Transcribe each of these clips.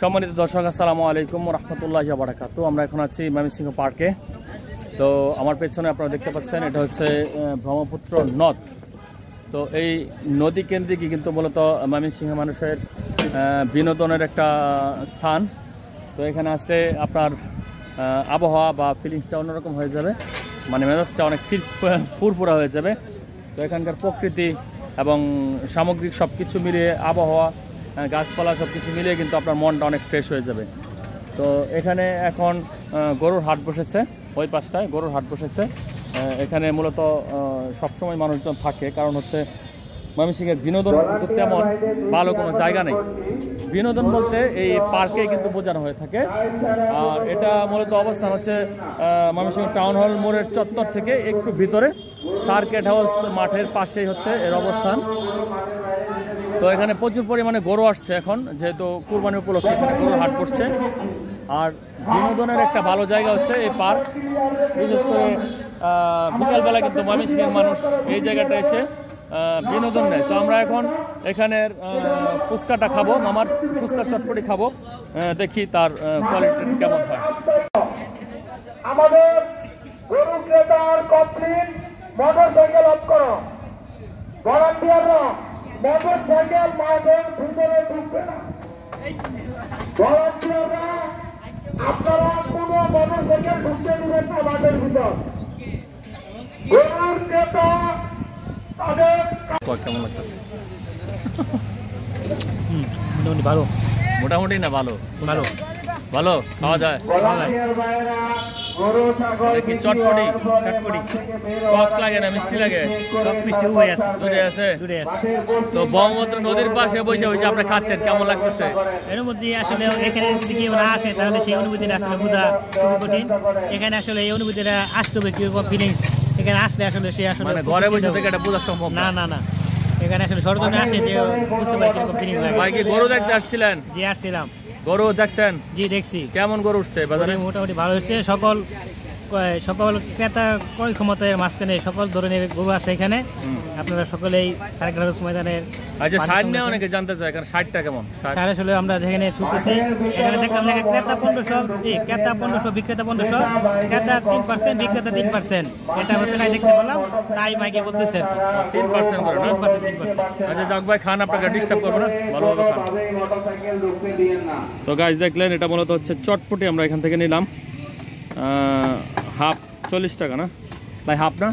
সম্মানিত দর্শক, আসসালামু আলাইকুম ওয়া রাহমাতুল্লাহি ওয়া বারাকাতুহু। আমরা এখন আছি ময়মনসিংহ পার্কে। তো আমার পেছনে আপনারা দেখতে পাচ্ছেন, এটা হচ্ছে ব্রহ্মপুত্র নদ। তো এই নদী কেন্দ্রিকই কিন্তু মূলত ময়মনসিংহ মানুষের বিনোদনের একটা স্থান। তো এখানে আসলে আপনার আবহাওয়া বা ফিলিংসটা অন্যরকম হয়ে যাবে, মানে মেজাজটা অনেক ফুরফুরা হয়ে যাবে। তো এখানকার প্রকৃতি এবং সামগ্রিক সব কিছু মিলিয়ে, আবহাওয়া, গাছপালা সব কিছু মিলিয়ে কিন্তু আপনার মনটা অনেক ফ্রেশ হয়ে যাবে। তো এখানে এখন গরুর হাট বসেছে, ওই পাশটায় গরুর হাট বসেছে। এখানে মূলত সবসময় মানুষজন থাকে, কারণ হচ্ছে ময়মনসিংহের বিনোদন তেমন ভালো কোনো জায়গা নেই। বিনোদন বলতে এই পার্কে কিন্তু বোঝানো হয়ে থাকে। আর এটা মূলত অবস্থান হচ্ছে ময়মনসিংহ টাউন হল মোড়ের চত্বর থেকে একটু ভিতরে সার্কিট হাউস মাঠের পাশেই হচ্ছে এর অবস্থান। তো এখানে প্রচুর পরিমাণে গরু আসছে এখন, যেহেতু কুরবানি উপলক্ষে এখানে গরুর হাট বসছে। আর বিনোদনের একটা ভালো জায়গা হচ্ছে এই পার্ক। বিশেষ করে বিকালবেলা কিন্তু ময়মনসিংহের মানুষ এই জায়গাটা এসে বিনোদন নেয়। তো আমরা এখন এখানের ফুচকাটা খাবো, মামার ফুচকা চটপটি খাবো, দেখি তার কোয়ালিটি কেমন হয়। আমাদের গরু ক্রেতার কমপ্লিট, মোটরসাইকেল অফ করো। ভলান্টিয়াররা মোটরসাইকেল মাঠের ভিতরে ঢুকবে না। ভলান্টিয়াররা আপনারা কোনো মোটরসাইকেল ঢুকতে দিবেন না মাঠের ভিতর। গরুর ক্রেতা তাদের কেমন লাগতেছে? মোটামুটি ভালো। মোটামুটি না ভালো? ভালো ভালো খাওয়া যায়। দেখি চটপটি টক লাগে না মিষ্টি লাগে? দুটোই আছে। তো ব্রহ্মপুত্র নদীর পাশে বসে বসে আপনি খাচ্ছেন, কেমন লাগতেছে? এর মধ্যে আসলে এখানে যদি কেউ না আসে তাহলে সেই অনুভূতিটা আসলে বোঝা খুবই কঠিন। এখানে আসলে এই অনুভূতিটা আসতে হবে, কিরকম ফিলিংস এখানে আসলে আসলে সে আসলে ঘরে বসে থেকে এটা বোঝা সম্ভব না। না না এখানে আসলে সরজনে আসে যে বুঝতে পারে কিরকম ফিলিং লাগে। ভাই কি গরু দেখতে আসছিলেন? জি আসছিলাম। গরু দেখছেন? জি দেখছি। কেমন গরু উঠছে বাজারে? মোটামুটি ভালো হচ্ছে। সকল ক্রেতা ক্রয় ক্ষমতার মাঝখানে সকল ধরনের গরু আছে এখানে। আপনারা সকলেই সার্কিট হাউস ময়দানের অনেকে জানতে চায় এখানে 60টা কেমন? আসলে আমরা যেখানে ছুটতেছি এখানে দেখলাম ক্রেতা 1500, ক্রেতা 1500, বিক্রেতা 1500, ক্রেতা 3%, বিক্রেতা 3%। এটা আমরা প্রায় দেখতে পেলাম, তাই মাইকে বলতেছেন 3% করে। 3%। আচ্ছা যাক ভাই, খান, আপনাকে ডিস্টার্ব করবো না, ভালোভাবে খান। তো গাইস দেখলেন, এটা মূলত হচ্ছে চটপটি। আমরা এখান থেকে নিলাম হাফ 40 টাকা না ভাই? হাফ না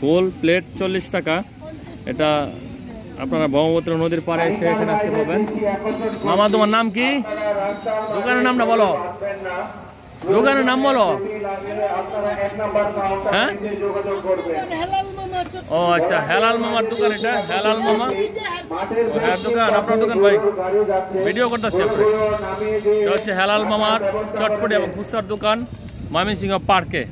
ফুল প্লেট 40 টাকা। এটা আপনারা ব্রহ্মপুত্র নদীর পাড়ে এসে এখানে আসতে পারবেন। মামা তোমার নাম কি? দোকানের নামটা বলো, দোকানের নাম বলো। হ্যাঁ, ও আচ্ছা, হেলাল মামার দোকান। এটা হেলাল মামা দোকান। আপনার দোকান ভাই? ভিডিও করতেছি আপনি। এটা হচ্ছে হেলাল মামার চটপটি এবং ফুচকার দোকান, ময়মনসিংহ পার্কে।